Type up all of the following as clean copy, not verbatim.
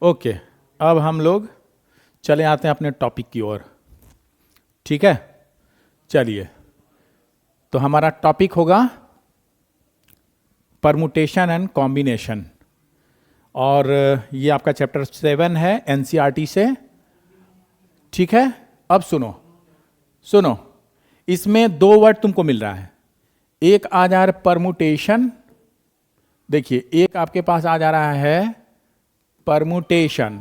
Okay, अब हम लोग चले आते हैं अपने टॉपिक की ओर। ठीक है, चलिए। तो हमारा टॉपिक होगा परमुटेशन एंड कॉम्बिनेशन, और ये आपका चैप्टर 7 है एनसीईआरटी से। ठीक है, अब सुनो सुनो, इसमें दो वर्ड तुमको मिल रहा है। एक आ जा रहा है परमुटेशन, देखिए एक आपके पास आ जा रहा है परमुटेशन।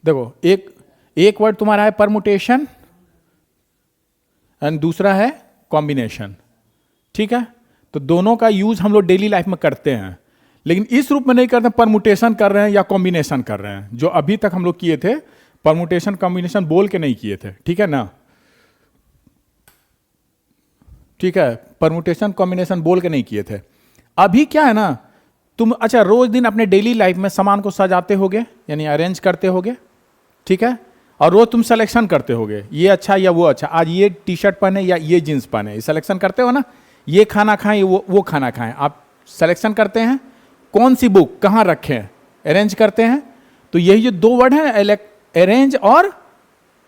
देखो, एक वर्ड तुम्हारा है परमुटेशन एंड दूसरा है कॉम्बिनेशन। ठीक है, तो दोनों का यूज हम लोग डेली लाइफ में करते हैं, लेकिन इस रूप में नहीं करते। परमुटेशन कर रहे हैं या कॉम्बिनेशन कर रहे हैं, जो अभी तक हम लोग किए थे परमुटेशन कॉम्बिनेशन बोल के नहीं किए थे। ठीक है ना, ठीक है, परमुटेशन कॉम्बिनेशन बोल के नहीं किए थे। अभी क्या है ना, तुम अच्छा रोज दिन अपने डेली लाइफ में सामान को सजाते होगे, यानी अरेंज करते होगे। ठीक है, और रोज तुम सिलेक्शन करते होगे, ये अच्छा या वो अच्छा, आज ये टी शर्ट पहने या ये जींस पहने, ये सिलेक्शन करते हो ना। ये खाना खाएं वो खाना खाएं, आप सिलेक्शन करते हैं। कौन सी बुक कहाँ रखें, अरेंज करते हैं। तो यही जो दो वर्ड है, अरेंज और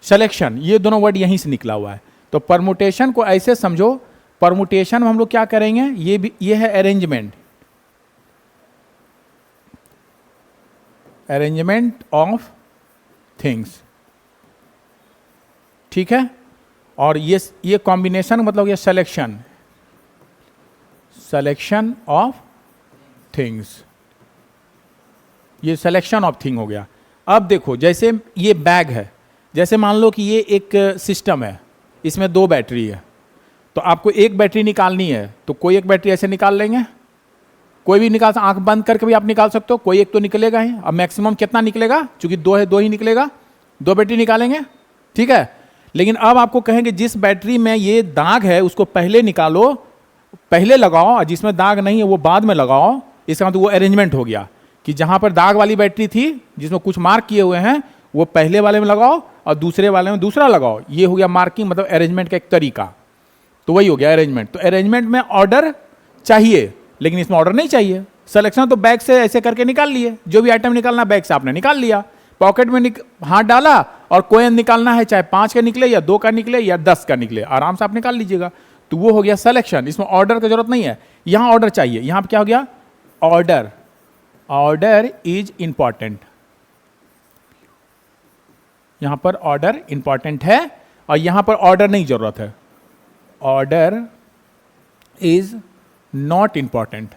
सिलेक्शन, ये दोनों वर्ड यहीं से निकला हुआ है। तो परमुटेशन को ऐसे समझो, परमुटेशन में हम लोग क्या करेंगे, ये है अरेंजमेंट, अरेंजमेंट ऑफ थिंग्स। ठीक है, और ये कॉम्बिनेशन मतलब ये सिलेक्शन, सिलेक्शन ऑफ थिंग्स, ये सिलेक्शन ऑफ थिंग हो गया। अब देखो, जैसे ये बैग है, जैसे मान लो कि ये एक सिस्टम है, इसमें दो बैटरी है, तो आपको एक बैटरी निकालनी है, तो कोई एक बैटरी ऐसे निकाल लेंगे, कोई भी निकाल, आंख बंद करके भी आप निकाल सकते हो, कोई एक तो निकलेगा ही। अब मैक्सिमम कितना निकलेगा, क्योंकि दो है, दो ही निकलेगा, दो बैटरी निकालेंगे। ठीक है, लेकिन अब आपको कहेंगे जिस बैटरी में ये दाग है उसको पहले निकालो, पहले लगाओ, और जिसमें दाग नहीं है वो बाद में लगाओ। इसका मतलब वो अरेंजमेंट हो गया कि जहां पर दाग वाली बैटरी थी, जिसमें कुछ मार्क किए हुए हैं, वो पहले वाले में लगाओ और दूसरे वाले में दूसरा लगाओ। ये हो गया मार्किंग, मतलब अरेंजमेंट का एक तरीका। तो वही हो गया अरेंजमेंट। तो अरेंजमेंट में ऑर्डर चाहिए, लेकिन इसमें ऑर्डर नहीं चाहिए। सिलेक्शन तो बैग से ऐसे करके निकाल लिए, जो भी आइटम निकालना बैग से आपने निकाल लिया, पॉकेट में हाथ डाला, और कोइन निकालना है, चाहे 5 का निकले या 2 का निकले या 10 का निकले, आराम से आप निकाल लीजिएगा। तो वो हो गया सिलेक्शन, इसमें ऑर्डर की जरूरत नहीं है। यहां ऑर्डर चाहिए, यहां पर क्या हो गया, ऑर्डर, ऑर्डर इज इंपॉर्टेंट। यहां पर ऑर्डर इंपॉर्टेंट है, और यहां पर ऑर्डर नहीं जरूरत है, ऑर्डर इज नॉट इंपॉर्टेंट।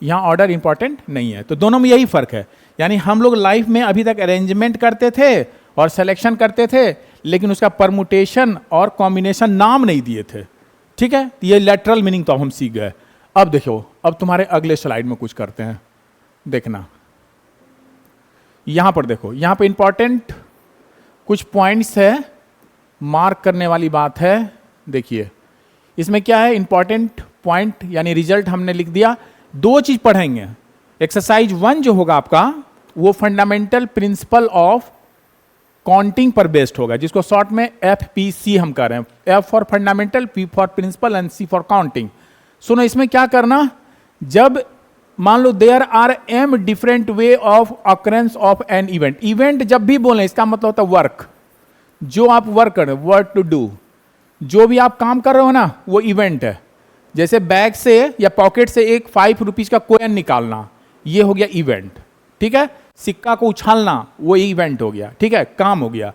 यहां ऑर्डर इंपॉर्टेंट नहीं है। तो दोनों में यही फर्क है, यानी हम लोग लाइफ में अभी तक अरेंजमेंट करते थे और सिलेक्शन करते थे, लेकिन उसका परमुटेशन और कॉम्बिनेशन नाम नहीं दिए थे। ठीक है, तो ये लेटरल मीनिंग तो हम सीख गए। अब देखो, अब तुम्हारे अगले स्लाइड में कुछ करते हैं, देखना। यहां पर देखो, यहां पर इंपॉर्टेंट कुछ पॉइंट्स है, मार्क करने वाली बात है। देखिए इसमें क्या है, इंपॉर्टेंट पॉइंट यानी रिजल्ट हमने लिख दिया। दो चीज पढ़ेंगे। एक्सरसाइज 1 जो होगा आपका, वो फंडामेंटल प्रिंसिपल ऑफ काउंटिंग पर बेस्ड होगा, जिसको शॉर्ट में FPC हम कर रहे हैं। F for fundamental, P for principle and C for counting. सुनो, इसमें क्या करना, जब मान लो there are M different way of occurrence of an event. Event जब भी बोले इसका मतलब होता है वर्क, जो आप वर्क कर रहे हो, वर्क टू डू, जो भी आप काम कर रहे हो ना, वो इवेंट है। जैसे बैग से या पॉकेट से एक 5 रुपीज का कोइन निकालना, ये हो गया इवेंट। ठीक है, सिक्का को उछालना, वो इवेंट हो गया। ठीक है, काम हो गया।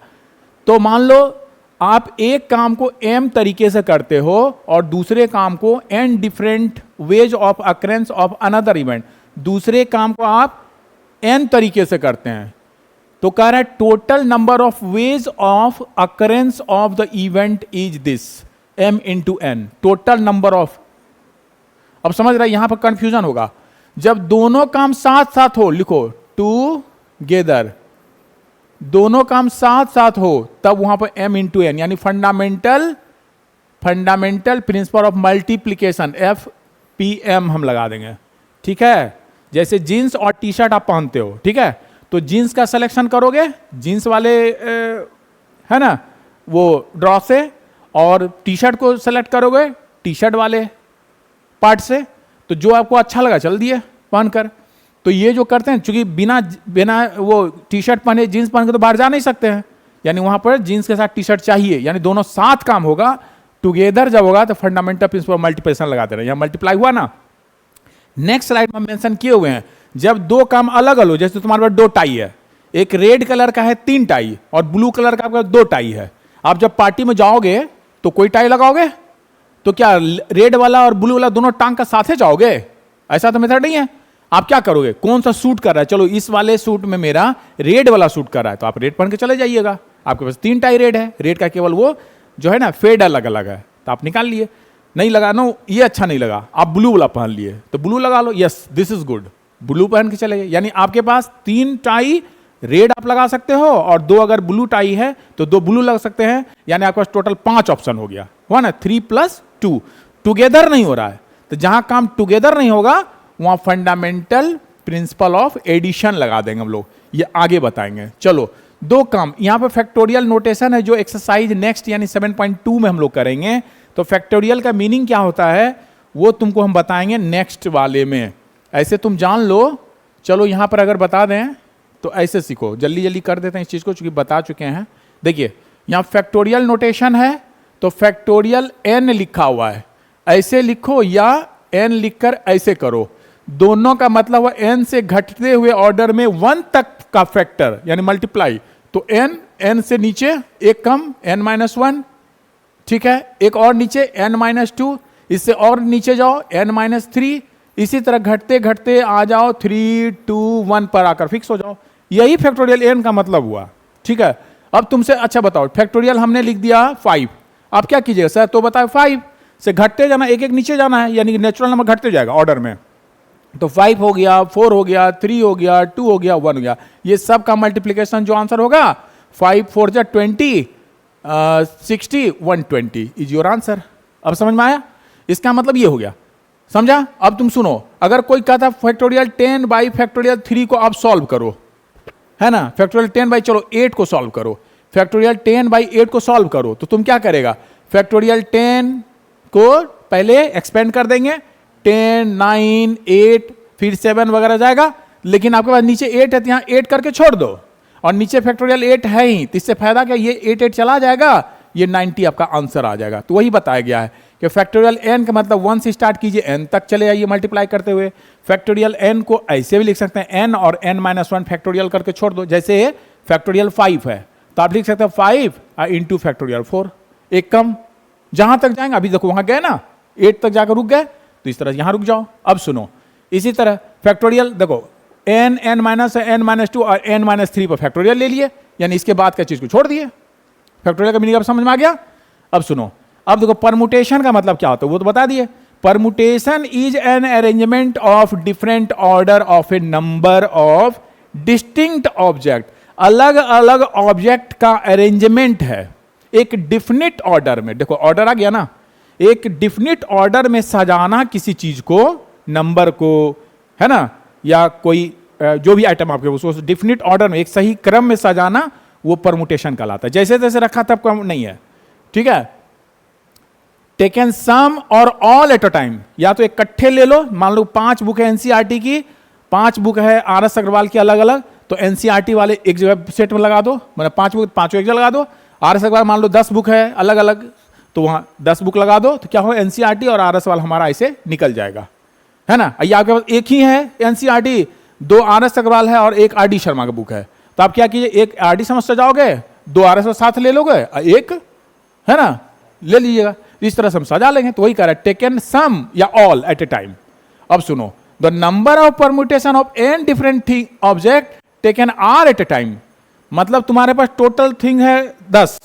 तो मान लो आप एक काम को M तरीके से करते हो और दूसरे काम को N different ways of occurrence of another event, दूसरे काम को आप N तरीके से करते हैं। तो कह रहा है total number of ways of occurrence of the event is this, M into N, total number of. अब समझ रहा है, यहां पर कंफ्यूजन होगा। जब दोनों काम साथ साथ हो, लिखो टूगेदर, दोनों काम साथ साथ हो, तब वहां पर M इंटू N, यानी fundamental fundamental principle of multiplication, FPM हम लगा देंगे, ठीक है। जैसे जीन्स और टी शर्ट आप पहनते हो, ठीक है, तो जीन्स का सिलेक्शन करोगे जीन्स वाले है ना वो ड्रॉ से, और टी शर्ट को सेलेक्ट करोगे टी शर्ट वाले पार्ट से, तो जो आपको अच्छा लगा चल दिए पहनकर। तो ये जो करते हैं, चूंकि बिना बिना वो टी शर्ट पहने जीन्स पहन के तो बाहर जा नहीं सकते हैं, यानी वहां पर जीन्स के साथ टी शर्ट चाहिए, यानी दोनों साथ काम होगा, टुगेदर जब होगा तो फंडामेंटल प्रिंसिपल मल्टीप्लिकेशन लगा देना। यहां मल्टीप्लाई हुआ ना। नेक्स्ट स्लाइड में मेंशन किए हुए हैं, जब दो काम अलग अलग हो, जैसे तुम्हारे पास 2 टाई है, एक रेड कलर का है 3 टाई और ब्लू कलर का आपका 2 टाई है। आप जब पार्टी में जाओगे तो कोई टाई लगाओगे, तो क्या रेड वाला और ब्लू वाला दोनों टांग का साथ जाओगे? ऐसा तो मेथड नहीं है। आप क्या करोगे, कौन सा सूट कर रहा है, चलो इस वाले सूट में मेरा रेड वाला सूट कर रहा है, तो आप रेड पहन के चले जाइएगा। आपके पास 3 टाई रेड है, रेड का केवल वो जो है ना फेड अलग अलग है, तो आप निकाल लिए। नहीं लगाना ये अच्छा नहीं लगा, आप ब्लू वाला पहन लिए तो ब्लू लगा लो, yes this is good, blue पहन के चले गए। यानी आपके पास 3 टाई रेड आप लगा सकते हो, और 2 अगर ब्लू टाई है तो 2 ब्लू लगा सकते हैं, यानी आपके पास टोटल 5 ऑप्शन हो गया, हुआ ना। 3 + 2 टुगेदर नहीं हो रहा है, तो जहां काम टुगेदर नहीं होगा वहां फंडामेंटल प्रिंसिपल ऑफ एडिशन लगा देंगे हम लोग, ये आगे बताएंगे। चलो 2 काम यहां पे फैक्टोरियल नोटेशन है, जो एक्सरसाइज नेक्स्ट यानी 7.2 में हम लोग करेंगे। तो फैक्टोरियल का मीनिंग क्या होता है वो तुमको हम बताएंगे नेक्स्ट वाले में, ऐसे तुम जान लो। चलो यहां पर अगर बता दें तो ऐसे सीखो, जल्दी जल्दी कर देते हैं इस चीज को, चूंकि बता चुके हैं। देखिए यहां फैक्टोरियल नोटेशन है, तो फैक्टोरियल n लिखा हुआ है, ऐसे लिखो या n लिखकर ऐसे करो, दोनों का मतलब है n से घटते हुए ऑर्डर में 1 तक का फैक्टर यानी मल्टीप्लाई। तो n से नीचे एक कम n-1, ठीक है, एक और नीचे n-2, इससे और नीचे जाओ n-3, इसी तरह घटते घटते आ जाओ 3, 2, 1 पर आकर फिक्स हो जाओ। यही फैक्टोरियल n का मतलब हुआ, ठीक है। अब तुमसे अच्छा बताओ, फैक्टोरियल हमने लिख दिया 5, आप क्या कीजिएगा सर, तो बताओ 5 से घटते जाना, एक एक नीचे जाना है, यानी नेचुरल नंबर घटते जाएगा ऑर्डर में। तो 5 हो गया, 4 हो गया, 3 हो गया, 2 हो गया, 1 हो गया, ये सब का मल्टीप्लीकेशन जो आंसर होगा 5 4 जा 20, 60, 120 इज योर आंसर। अब समझ में आया, इसका मतलब ये हो गया, समझा। अब तुम सुनो, अगर कोई कहता फैक्टोरियल 10 बाई फैक्टोरियल 3 को आप सॉल्व करो, है ना, फैक्टोरियल 10 बाई चलो 8 को सॉल्व करो, फैक्टोरियल 10 बाई 8 को सॉल्व करो, तो तुम क्या करेगा, फैक्टोरियल 10 को पहले एक्सपेंड कर देंगे, 10, 9, 8 फिर 7 वगैरह जाएगा, लेकिन आपके पास नीचे 8 है तो यहां 8 करके छोड़ दो, और नीचे फैक्टोरियल 8 है ही, तो इससे फायदा क्या, ये 8 8 चला जाएगा, ये 90 आपका आंसर आ जाएगा। तो वही बताया गया है कि फैक्टोरियल n का मतलब 1 से स्टार्ट कीजिए n तक चले जाइए मल्टीप्लाई करते हुए। फैक्टोरियल n को ऐसे भी लिख सकते हैं n और n-1 फैक्टोरियल करके छोड़ दो, जैसे फैक्टोरियल 5 है तो आप लिख सकते हैं 5 इंटू फैक्टोरियल 4, एक कम, जहां तक जाएंगे, अभी देखो वहां गए ना 8 तक जाकर रुक गए, तो इस तरह यहां रुक जाओ। अब सुनो, इसी तरह फैक्टोरियल देखो n-2 और n-3 पर फैक्टोरियल ले लिए, यानी इसके बाद का चीज को छोड़ दिए। फैक्टोरियल का मीनिंग अब समझ में आ गया। अब सुनो, अब देखो परमुटेशन का मतलब क्या होता है वो तो बता दिए। Permutation is an arrangement of different order of A number of distinct object, अलग अलग ऑब्जेक्ट का अरेंजमेंट है एक डिफिनिट ऑर्डर में। देखो ऑर्डर आ गया ना, एक डिफिनिट ऑर्डर में सजाना किसी चीज को, नंबर को, है ना, या कोई जो भी आइटम आपके उसको डिफिनिट ऑर्डर में एक सही क्रम में सजाना, वो परमुटेशन कहलाता है। जैसे तैसे रखा तब कम नहीं है, ठीक है। टेकन सम और ऑल एट अ टाइम, या तो इकट्ठे ले लो, मान लो 5 बुक है एनसीईआरटी की, 5 बुक है आर.एस. अग्रवाल की अलग अलग, तो एनसीईआरटी वाले एक जगह सेट में लगा दो, मतलब 5 बुक 5 एक जगह लगा दो। आर.एस. अग्रवाल मान लो 10 बुक है अलग अलग, तो वहां 10 बुक लगा दो, तो क्या हो एनसीईआरटी और आर.एस. वाला हमारा ऐसे निकल जाएगा, है ना। ये आपके पास एक ही है एनसीईआरटी, 2 आर.एस. अग्रवाल है और एक आर.डी. शर्मा का बुक है, तो आप क्या कीजिए, एक आर.डी. शर्मा सजाओगे, 2 आर.एस. साथ ले लोगे, एक है ना ले लीजिएगा, इस तरह से हम सजा लेंगे। तो वही कह रहा है टेकन सम या ऑल एट ए टाइम। अब सुनो, the number of permutation of n different thing object taken r at a time, मतलब तुम्हारे पास टोटल थिंग है 10,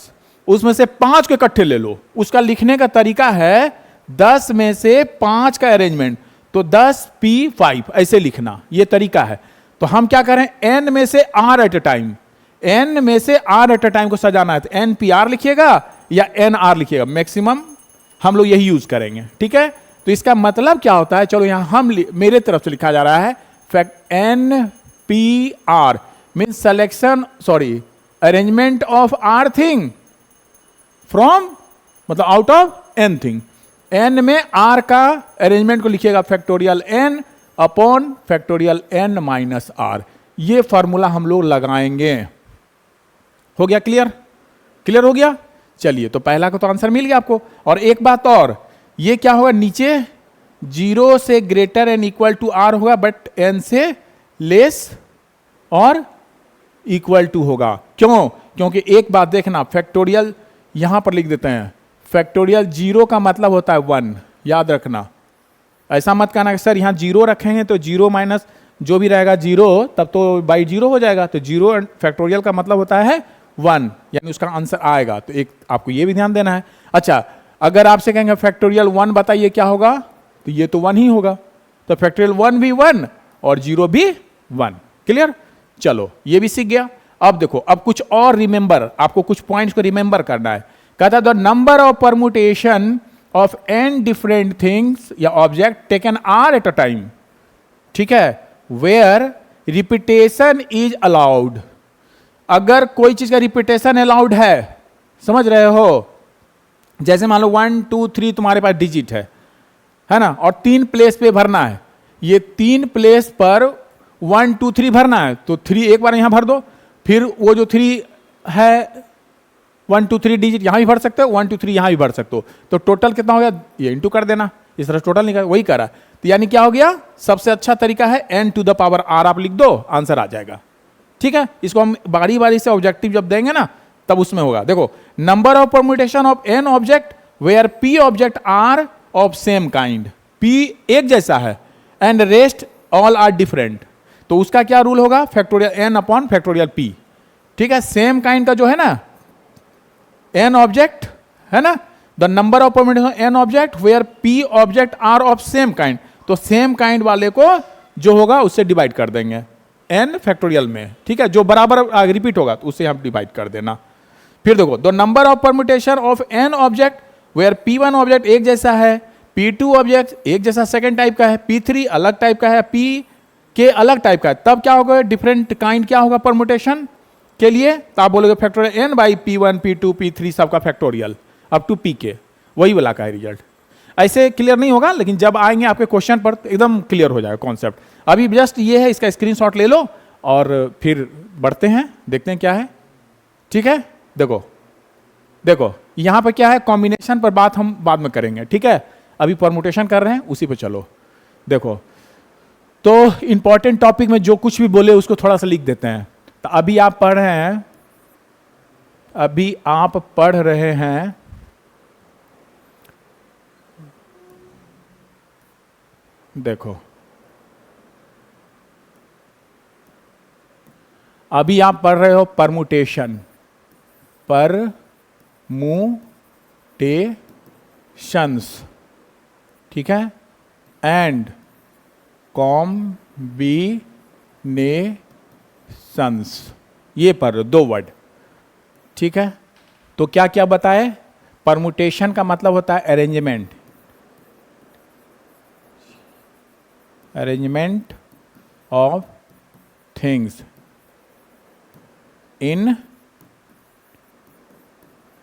उसमें से 5 को इकट्ठे ले लो। उसका लिखने का तरीका है 10 में से 5 का अरेंजमेंट, तो 10p5 ऐसे लिखना, ये तरीका है। तो हम क्या करें, n में से r at a time, n में से r एट ए टाइम को सजाना है, तो npr लिखिएगा या nr लिखिएगा, मैक्सिमम हम लोग यही यूज करेंगे, ठीक है। तो इसका मतलब क्या होता है, चलो यहां मेरे तरफ से लिखा जा रहा है fact n P r mean selection, sorry, arrangement of r thing from, मतलब out of n thing. N में आर का अरेंजमेंट को लिखिएगा factorial n upon factorial n minus r. ये फॉर्मूला हम लोग लगाएंगे। हो गया क्लियर? क्लियर हो गया? चलिए, तो पहला का तो आंसर मिल गया आपको। और एक बात और, ये क्या होगा, नीचे 0 से greater and equal to r होगा, बट एन से लेस और इक्वल टू होगा। क्यों? क्योंकि एक बात देखना, फैक्टोरियल यहां पर लिख देते हैं, फैक्टोरियल 0 का मतलब होता है 1, याद रखना। ऐसा मत कहना कि सर यहां 0 रखेंगे तो 0 माइनस जो भी रहेगा 0, तब तो बाई 0 हो जाएगा। तो 0 फैक्टोरियल का मतलब होता है 1, यानी उसका आंसर आएगा। तो एक आपको ये भी ध्यान देना है। अच्छा, अगर आपसे कहेंगे फैक्टोरियल 1 बताइए क्या होगा, तो ये तो 1 ही होगा। तो फैक्टोरियल 1 भी 1 और 0 भी 1। क्लियर? चलो, ये भी सीख गया। अब देखो, अब कुछ और रिमेंबर, आपको कुछ पॉइंट्स को रिमेंबर करना है। कहता है the number of permutation of n different things या object taken r at a time, ठीक है, वेयर रिपीटेशन इज अलाउड। अगर कोई चीज का रिपीटेशन अलाउड है, समझ रहे हो, जैसे मान लो 1 2 3 तुम्हारे पास डिजिट है ना, और 3 प्लेस पे भरना है। ये 3 प्लेस पर 1 2 3 भरना है, तो 3 एक बार यहां भर दो, फिर वो जो 3 है 1 2 3 डिजिट यहां भी भर सकते हो, 1 2 3 यहां भी भर सकते हो। तो टोटल कितना हो गया, ये इंटू कर देना, इस तरह टोटल निकाल, वही करा। तो यानी क्या हो गया, सबसे अच्छा तरीका है n to the power r, आप लिख दो, आंसर आ जाएगा। ठीक है, इसको हम बारी बारी से ऑब्जेक्टिव जब देंगे ना, तब उसमें होगा। देखो, number of permutation of n object where p object are of same kind, p एक जैसा है and rest all are different, तो उसका क्या रूल होगा, factorial n upon factorial p। ठीक है, सेम काइंड का जो है ना n ऑब्जेक्ट है ना, the number of permutation n object where p object are of same kind, तो सेम काइंड वाले को जो होगा उससे डिवाइड कर देंगे n फैक्टोरियल में। ठीक है, जो बराबर रिपीट होगा तो उससे हम डिवाइड कर देना। फिर देखो, the number of permutation of n object where p1 object एक जैसा है, p2 ऑब्जेक्ट एक जैसा सेकंड टाइप का है, p3 अलग टाइप का है, p के अलग टाइप का है, तब क्या होगा, डिफरेंट काइंड क्या होगा परम्यूटेशन के लिए, तो आप बोलोगे factorial n by p1 p2 p3 सबका फैक्टोरियल अप टू p के, वही वाला का है रिजल्ट। ऐसे क्लियर नहीं होगा, लेकिन जब आएंगे आपके क्वेश्चन पर तो एकदम क्लियर हो जाएगा कॉन्सेप्ट। अभी जस्ट ये है, इसका स्क्रीनशॉट ले लो और फिर बढ़ते हैं, देखते हैं क्या है। ठीक है, देखो देखो यहां पर क्या है, कॉम्बिनेशन पर बात हम बाद में करेंगे। ठीक है, अभी परमुटेशन कर रहे हैं, उसी पे चलो। देखो, तो इंपॉर्टेंट टॉपिक में जो कुछ भी बोले उसको थोड़ा सा लिख देते हैं। तो अभी आप पढ़ रहे हैं, अभी आप पढ़ रहे हैं देखो, अभी आप पढ़ रहे हो परमुटेशन, परमुटेशंस, ठीक है, एंड कॉम्बिनेशंस, ये पढ़ रहे हो, 2 वर्ड। ठीक है, तो क्या क्या बताए, परमुटेशन का मतलब होता है arrangement, arrangement of things in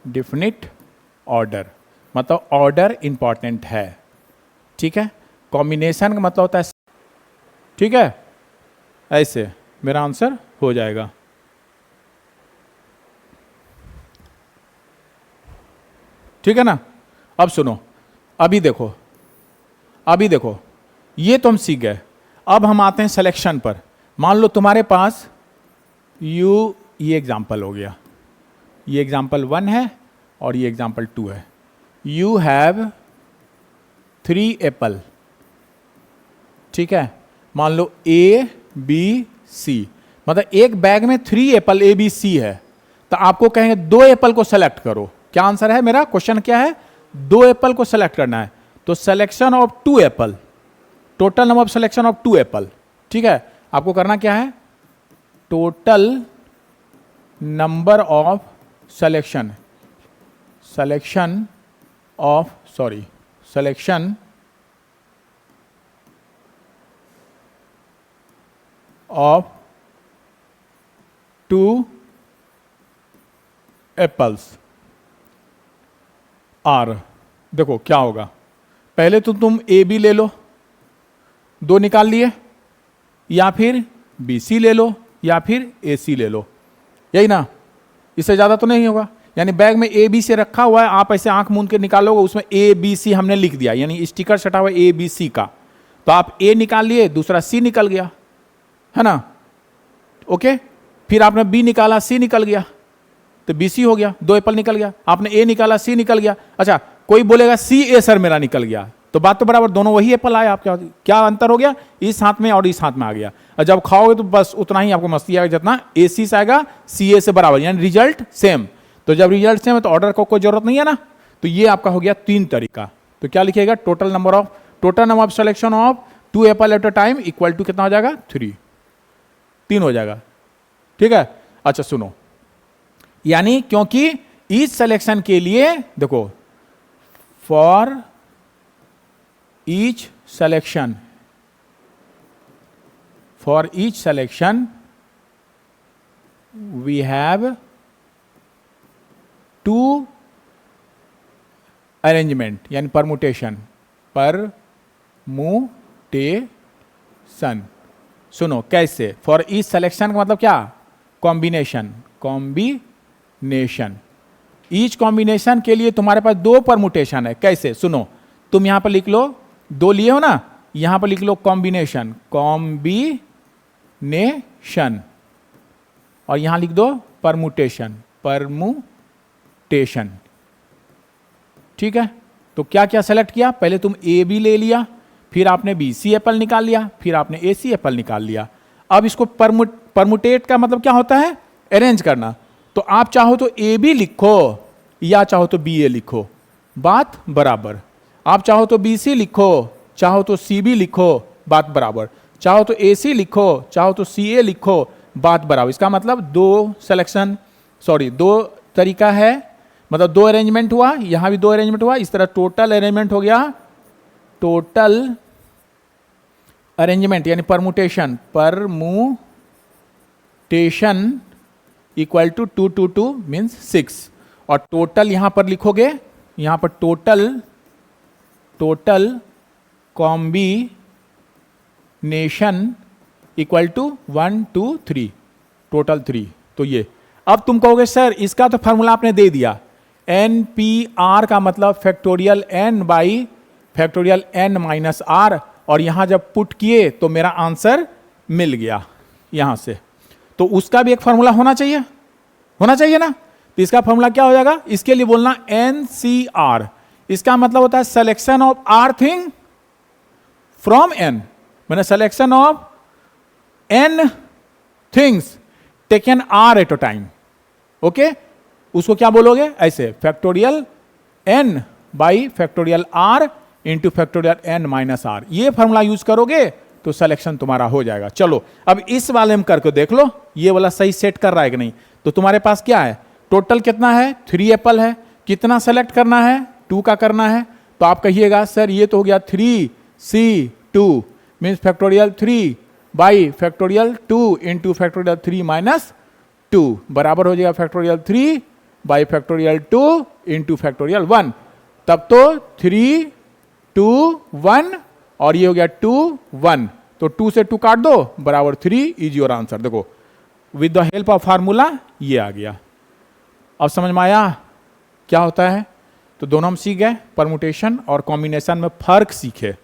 definite order, मतलब ऑर्डर इंपॉर्टेंट है। ठीक है, कॉम्बिनेशन का मतलब होता है, ठीक है, ऐसे मेरा आंसर हो जाएगा। ठीक है ना, अब सुनो, अभी देखो, अभी देखो, ये तो हम सीख गए। अब हम आते हैं सिलेक्शन पर। मान लो तुम्हारे पास ये एग्जाम्पल हो गया, ये एग्जाम्पल 1 है और ये एग्जाम्पल 2 है। यू हैव 3 एप्पल, ठीक है, मान लो A B C, मतलब एक बैग में 3 एप्पल A B C है, तो आपको कहेंगे 2 एप्पल को सेलेक्ट करो। क्या आंसर है मेरा, क्वेश्चन क्या है, 2 एप्पल को सेलेक्ट करना है। तो selection of 2 Apple, total number of selection of 2 Apple. ठीक है, आपको करना क्या है, total number of selection, selection of selection of two apples are, देखो क्या होगा, पहले तो तुम ए बी ले लो, दो निकाल लिए, या फिर बी सी ले लो, या फिर ए सी ले लो, यही ना, इससे ज्यादा तो नहीं होगा। यानी बैग में ए बी से रखा हुआ है, आप ऐसे आंख मूंद के निकालोगे, उसमें ए बी सी हमने लिख दिया, यानी स्टिकर सटा हुआ ए बी सी का, तो आप ए निकाल लिए, दूसरा सी निकल गया, है ना, ओके। फिर आपने बी निकाला, सी निकल गया, तो बी सी हो गया, दो एप्पल निकल गया। आपने ए निकाला, सी निकल गया। अच्छा, कोई बोलेगा सी ए सर मेरा निकल गया, तो बात तो बराबर, दोनों वही एप्पल आए आपके, क्या अंतर हो गया, इस हाथ में और इस हाथ में आ गया। और जब खाओगे तो बस उतना ही आपको मस्ती आएगा जितना ए सी से आएगा, सी ए से बराबर, यानी रिजल्ट सेम। तो जब रिजल्ट सेम है तो ऑर्डर को कोई जरूरत नहीं है ना। तो ये आपका हो गया तीन तरीका। तो क्या लिखिएगा, total number of selection of two apple at a time equal to कितना हो जाएगा, 3, 3 हो जाएगा, ठीक है। अच्छा सुनो, यानी क्योंकि इस सिलेक्शन के लिए देखो, for each selection we have two arrangement, यानी परमुटेशन, सुनो कैसे, फॉर ईच सिलेक्शन का मतलब क्या, कॉम्बिनेशन, ईच कॉम्बिनेशन के लिए तुम्हारे पास दो परमुटेशन है। कैसे, सुनो, तुम यहां पर लिख लो, दो लिए हो ना, यहां पर लिख लो कॉम्बिनेशन, और यहां लिख दो परमुटेशन, ठीक है। तो क्या क्या सेलेक्ट किया, पहले तुम ए बी ले लिया, फिर आपने बी सी एप्पल निकाल लिया, फिर आपने ए सी एप्पल निकाल लिया। अब इसको परमुटेट का मतलब क्या होता है, अरेंज करना। तो आप चाहो तो ए बी लिखो या चाहो तो बी ए लिखो, बात बराबर। आप चाहो तो बी सी लिखो, चाहो तो सी बी लिखो, बात बराबर। चाहो तो ए सी लिखो, चाहो तो सी ए लिखो, बात बराबर। इसका मतलब दो तरीका है, मतलब दो अरेंजमेंट हुआ, यहां भी दो अरेंजमेंट हुआ, इस तरह टोटल अरेंजमेंट हो गया, टोटल अरेंजमेंट यानी परमुटेशन इक्वल टू 2 2 2 मीन्स 6। और टोटल यहां पर लिखोगे, यहां पर total combination equal to 1 2 3, total 3। तो ये, अब तुम कहोगे सर इसका तो फॉर्मूला आपने दे दिया, NPR का मतलब factorial n by factorial n minus r, और यहां जब पुट किए तो मेरा आंसर मिल गया यहां से। तो उसका भी एक फॉर्मूला होना चाहिए ना। तो इसका फॉर्मूला क्या हो जाएगा, इसके लिए बोलना NCR, इसका मतलब होता है selection of R thing from n, मैंने selection of n things taken R eight a time, okay. उसको क्या बोलोगे, ऐसे factorial n by factorial R into factorial n minus R, ये फॉर्मूला यूज करोगे तो सिलेक्शन तुम्हारा हो जाएगा। चलो अब इस वाले में करके देख लो, ये वाला सही सेट कर रहा है कि नहीं। तो तुम्हारे पास क्या है, टोटल कितना है, 3 एप्पल है, कितना सेलेक्ट करना है, 2 का करना है। तो आप कहिएगा सर ये तो हो गया 3C2 means factorial 3 by factorial 2 into factorial 3 minus 2 बराबर हो जाएगा factorial 3 by factorial 2 into factorial 1। तब तो 3 2 1 और ये हो गया 2 1, तो 2 से 2 काट दो, बराबर 3 इज योर आंसर। देखो with the help of formula ये आ गया। अब समझ में आया क्या होता है। तो दोनों हम सीख गए, परमुटेशन और कॉम्बिनेशन में फर्क सीखे,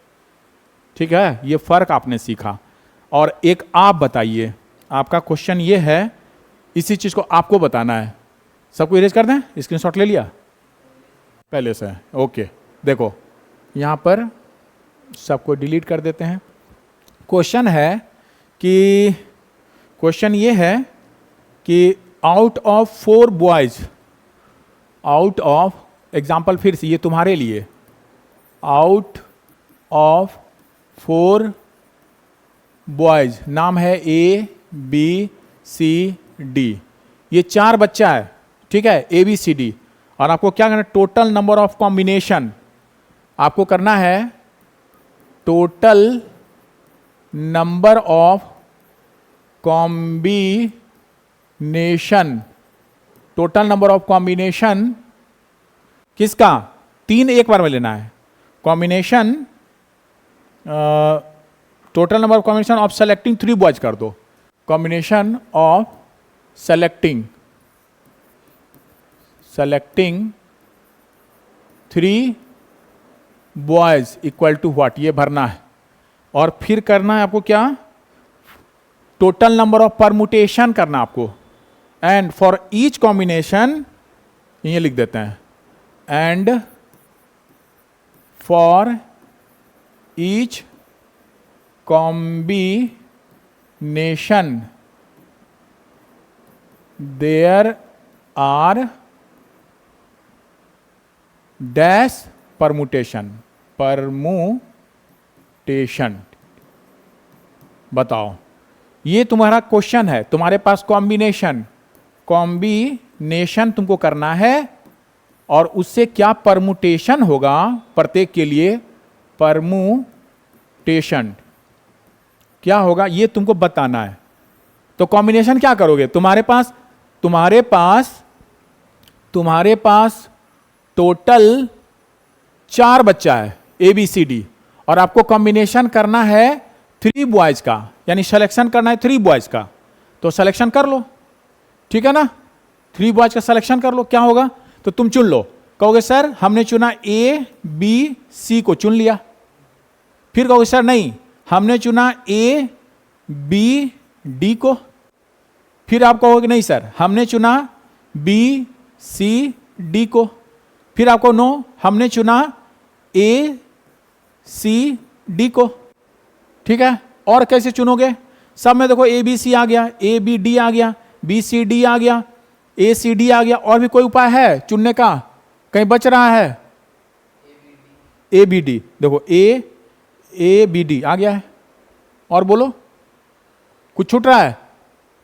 ठीक है, ये फर्क आपने सीखा। और एक आप बताइए, आपका क्वेश्चन ये है, इसी चीज को आपको बताना है। सबको इरेज कर दें, स्क्रीनशॉट ले लिया पहले से, ओके। देखो यहां पर सबको डिलीट कर देते हैं। क्वेश्चन ये है कि out of 4 boys, out of, example फिर से ये तुम्हारे लिए, आउट ऑफ 4 बॉयज, नाम है A B C D, ये 4 बच्चा है, ठीक है, A B C D। और आपको क्या करना है, टोटल नंबर ऑफ कॉम्बिनेशन आपको करना है total number of combination, total number of combination किसका, 3 एक बार में लेना है। Combination, total number of combination of selecting 3 boys कर दो। Combination of selecting 3 boys equal to what, ये भरना है। और फिर करना है आपको क्या, टोटल नंबर ऑफ परमुटेशन करना आपको। एंड फॉर ईच कॉम्बिनेशन, ये लिख देते हैं, and for each combination there are dash permutation, बताओ, ये तुम्हारा क्वेश्चन है। तुम्हारे पास कॉम्बिनेशन तुमको करना है और उससे क्या परमुटेशन होगा प्रत्येक के लिए, परमुटेशन क्या होगा ये तुमको बताना है। तो कॉम्बिनेशन क्या करोगे, तुम्हारे पास टोटल 4 बच्चा है ABCD, और आपको कॉम्बिनेशन करना है 3 बॉयज का, यानी सिलेक्शन करना है 3 बॉयज का। तो सिलेक्शन कर लो, ठीक है ना, 3 बॉयज का सिलेक्शन कर लो। क्या होगा, तो तुम चुन लो, कहोगे सर हमने चुना ABC को चुन लिया। फिर कहोगे सर नहीं, हमने चुना ABD को। फिर आप कहोगे नहीं सर हमने चुना BCD को। फिर आपको नो, हमने चुना ACD को, ठीक है। और कैसे चुनोगे, सब में देखो ABC आ गया, ABD आ गया, BCD आ गया, ACD आ गया। और भी कोई उपाय है चुनने का, कहीं बच रहा है, ABD देखो, ABD आ गया है। और बोलो कुछ छूट रहा है,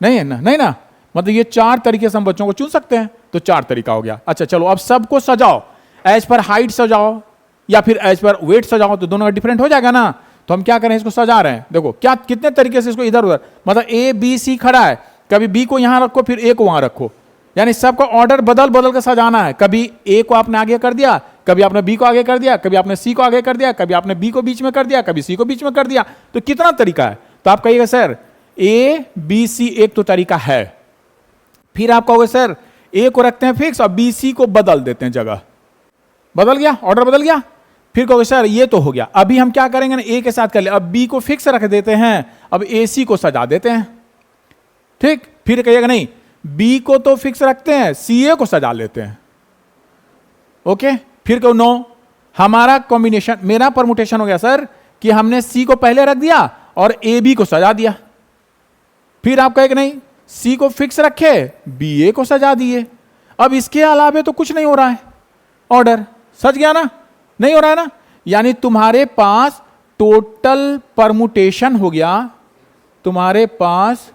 नहीं है ना, नहीं ना, मतलब ये 4 तरीके से हम बच्चों को चुन सकते हैं। तो 4 तरीका हो गया। अच्छा चलो, अब सबको सजाओ, एज पर हाइट सजाओ या फिर एज पर वेट सजाओ, तो दोनों का डिफरेंट हो जाएगा ना। तो हम क्या करें, इसको सजा रहे हैं, देखो क्या कितने तरीके से इसको इधर उधर, मतलब ABC खड़ा है, कभी B को यहां रखो फिर A को वहां रखो, यानी सबका ऑर्डर बदल बदल कर सजाना है। कभी A को आपने आगे कर दिया, कभी आपने B को आगे कर दिया, कभी आपने C को आगे कर दिया, कभी आपने B को बीच में कर दिया, कभी C को बीच में कर दिया। तो कितना तरीका है, तो आप कहिएगा सर ABC एक तो तरीका है। फिर आप कहोगे सर A को रखते हैं फिक्स और BC को बदल देते हैं, जगह बदल गया, ऑर्डर बदल गया। फिर कहोगे सर ये तो हो गया, अभी हम क्या करेंगे ना, A के साथ कर ले, अब B को फिक्स रख देते हैं, अब AC को सजा देते हैं, ठीक। फिर कहिएगा नहीं, B को तो फिक्स रखते हैं, CA को सजा लेते हैं, ओके। फिर कहो नो, हमारा कॉम्बिनेशन, मेरा परमुटेशन हो गया सर कि हमने C को पहले रख दिया और AB को सजा दिया। फिर आप कहेगा नहीं, C को फिक्स रखे, BA को सजा दिए। अब इसके अलावे तो कुछ नहीं हो रहा है, ऑर्डर सज गया ना, नहीं हो रहा है ना, यानी तुम्हारे पास टोटल परमुटेशन हो गया, तुम्हारे पास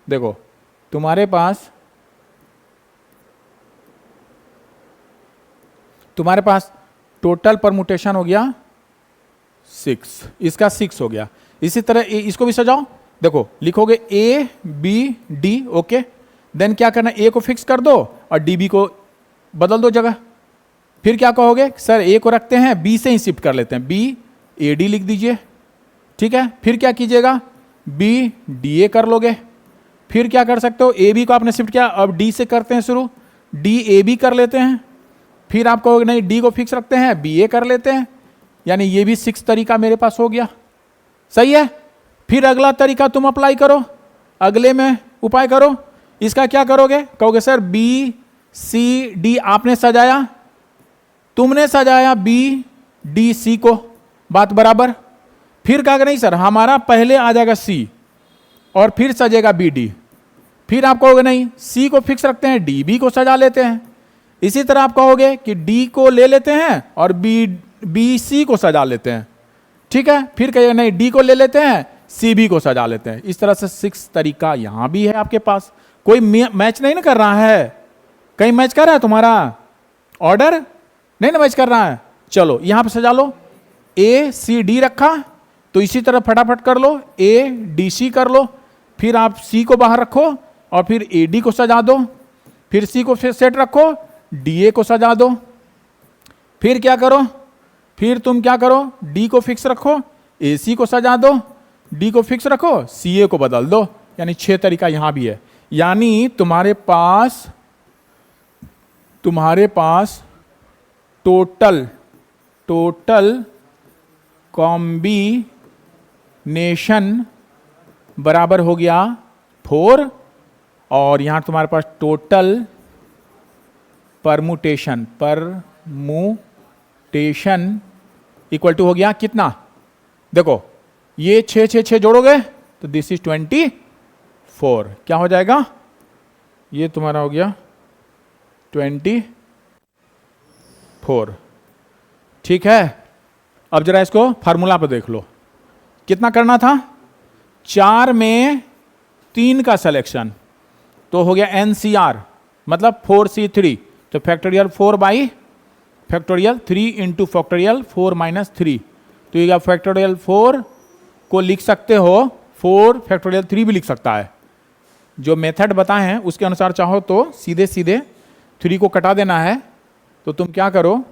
देखो, तुम्हारे पास टोटल परमुटेशन हो गया 6, इसका 6 हो गया। इसी तरह इसको भी सजाओ, देखो लिखोगे ABD, ओके। देन क्या करना, A को फिक्स कर दो और DB को बदल दो जगह। फिर क्या कहोगे, सर A को रखते हैं, B से ही शिफ्ट कर लेते हैं, BAD लिख दीजिए, ठीक है। फिर क्या कीजिएगा, BDA कर लोगे। फिर क्या कर सकते हो, AB को आपने शिफ्ट किया, अब D से करते हैं शुरू, DAB कर लेते हैं। फिर आप कहोगे नहीं, D को फिक्स रखते हैं, BA कर लेते हैं, यानी ये भी 6 तरीका मेरे पास हो गया, सही है। फिर अगला तरीका तुम अप्लाई करो, अगले में उपाय करो। इसका क्या करोगे, कहोगे सर BCD आपने सजाया, तुमने सजाया BDC को, बात बराबर। फिर क्या करें सर, हमारा पहले आ जाएगा C और फिर सजेगा BD। फिर आप कहोगे नहीं, C को फिक्स रखते हैं, DB को सजा लेते हैं। इसी तरह आप कहोगे कि D को ले लेते हैं और BC को सजा लेते हैं, ठीक है। फिर कहिएगा नहीं, D को ले लेते हैं, CB को सजा लेते हैं। इस तरह से 6 तरीका यहां भी है आपके पास। कोई मैच नहीं ना कर रहा है, कहीं मैच कर रहा है तुम्हारा ऑर्डर? नहीं ना मैच कर रहा है। चलो यहां पर सजा लो, ए सी डी रखा, तो इसी तरह फटाफट कर लो, ए डी सी कर लो, फिर आप सी को बाहर रखो और फिर ए डी को सजा दो, फिर सी को सेट रखो, डी ए को सजा दो, फिर क्या करो, फिर तुम क्या करो, डी को फिक्स रखो, ए सी को सजा दो, डी को फिक्स रखो, सी ए को बदल दो। यानी 6 तरीका यहां भी है। यानी तुम्हारे पास टोटल कॉम्बिनेशन बराबर हो गया 4, और यहां तुम्हारे पास टोटल परमुटेशन इक्वल टू हो गया कितना? देखो ये 6 6 6 जोड़ोगे तो दिस इज 24। क्या हो जाएगा? ये तुम्हारा हो गया 24। ठीक है, अब जरा इसको फार्मूला पर देख लो, कितना करना था? 4 में 3 का सिलेक्शन, तो हो गया NCR, मतलब 4C3, तो factorial 4 by factorial 3 into factorial 4 minus 3, तो ये फैक्टोरियल 4 को लिख सकते हो 4 फैक्टोरियल 3 भी लिख सकता है। जो मेथड बताए हैं उसके अनुसार चाहो तो सीधे सीधे 3 को कटा देना है, तो तुम क्या करो,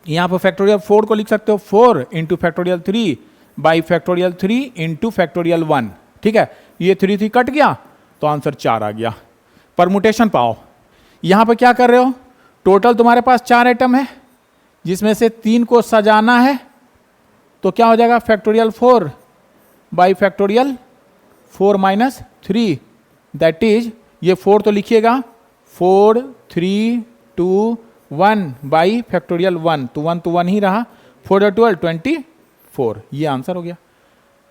यहाँ पर फैक्टोरियल 4 को लिख सकते हो 4 into factorial 3 by factorial 3 into factorial 1। ठीक है, ये 3 3 कट गया तो आंसर 4 आ गया। परमुटेशन पाओ, यहाँ पर क्या कर रहे हो, टोटल तुम्हारे पास 4 आइटम है जिसमें से 3 को सजाना है, तो क्या हो जाएगा, factorial 4 by factorial 4 minus 3, that is, ये 4 तो लिखिएगा 4 3 2 1 बाई फैक्टोरियल 1, तो 1 ही रहा, 4 12 24, ये आंसर हो गया।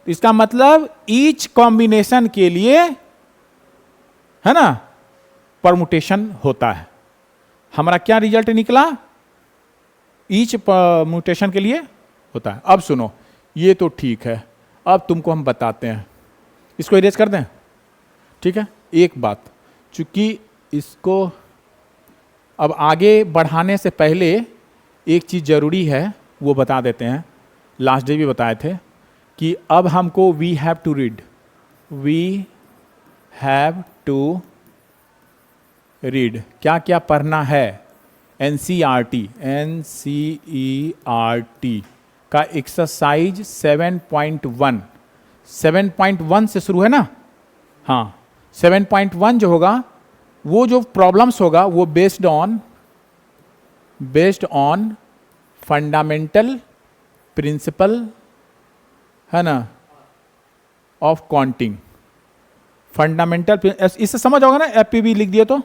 इसका मतलब ईच कॉम्बिनेशन के लिए, है ना, परमुटेशन होता है। हमारा क्या रिजल्ट निकला? ईच परमुटेशन के लिए होता है। अब सुनो, ये तो ठीक है, अब तुमको हम बताते हैं, इसको इरेज कर दें। ठीक है, एक बात, चूंकि इसको अब आगे बढ़ाने से पहले एक चीज जरूरी है, वो बता देते हैं। लास्ट डे भी बताए थे कि अब हमको वी हैव टू रीड क्या क्या पढ़ना है। NCERT का एक्सरसाइज 7.1 से शुरू है ना। हाँ, 7.1 जो होगा, वो जो प्रॉब्लम्स होगा वो बेस्ड ऑन फंडामेंटल प्रिंसिपल, है ना, ऑफ काउंटिंग। फंडामेंटल, इससे समझ होगा ना, FPB लिख दिए तो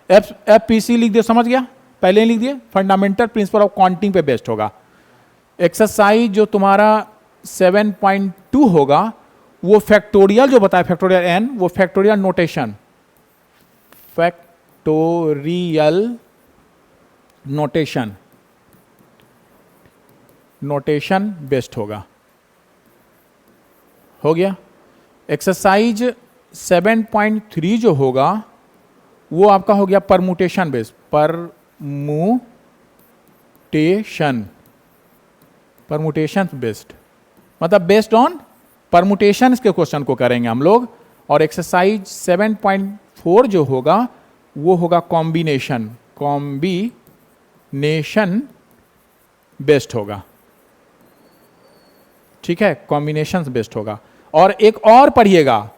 FPC लिख दिए, समझ गया, पहले ही लिख दिए, फंडामेंटल प्रिंसिपल ऑफ काउंटिंग पे बेस्ड होगा। एक्सरसाइज जो तुम्हारा 7.2 होगा वो फैक्टोरियल जो बताया, फैक्टोरियल n, वो फैक्टोरियल नोटेशन बेस्ड होगा। हो गया। एक्सरसाइज 7.3 जो होगा वो आपका हो गया परमुटेशन बेस्ड, परमुटेशन बेस्ड, मतलब बेस्ड ऑन परमुटेशन के क्वेश्चन को करेंगे हम लोग। और एक्सरसाइज 7.4 जो होगा वो होगा कॉम्बिनेशन बेस्ड होगा। ठीक है, कॉम्बिनेशन बेस्ड होगा। और एक और पढ़िएगा,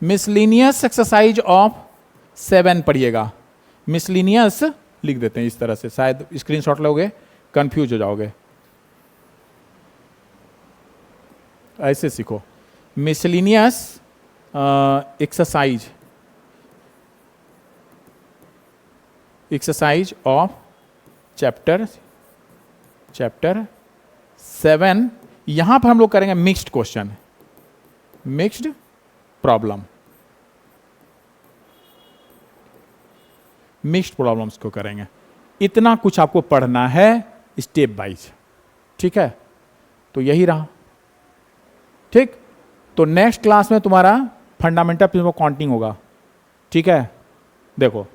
मिसलिनियस एक्सरसाइज ऑफ 7 पढ़िएगा। मिसलिनियस लिख देते हैं इस तरह से, शायद स्क्रीनशॉट लोगे कंफ्यूज हो जाओगे, ऐसे सीखो। Miscellaneous exercise of chapter 7। यहां पर हम लोग करेंगे mixed question, mixed problem, mixed problems को करेंगे। इतना कुछ आपको पढ़ना है स्टेप वाइज। ठीक है, तो यही रहा। ठीक, तो नेक्स्ट क्लास में तुम्हारा फंडामेंटल प्रिंसिपल ऑफ काउंटिंग होगा। ठीक है, देखो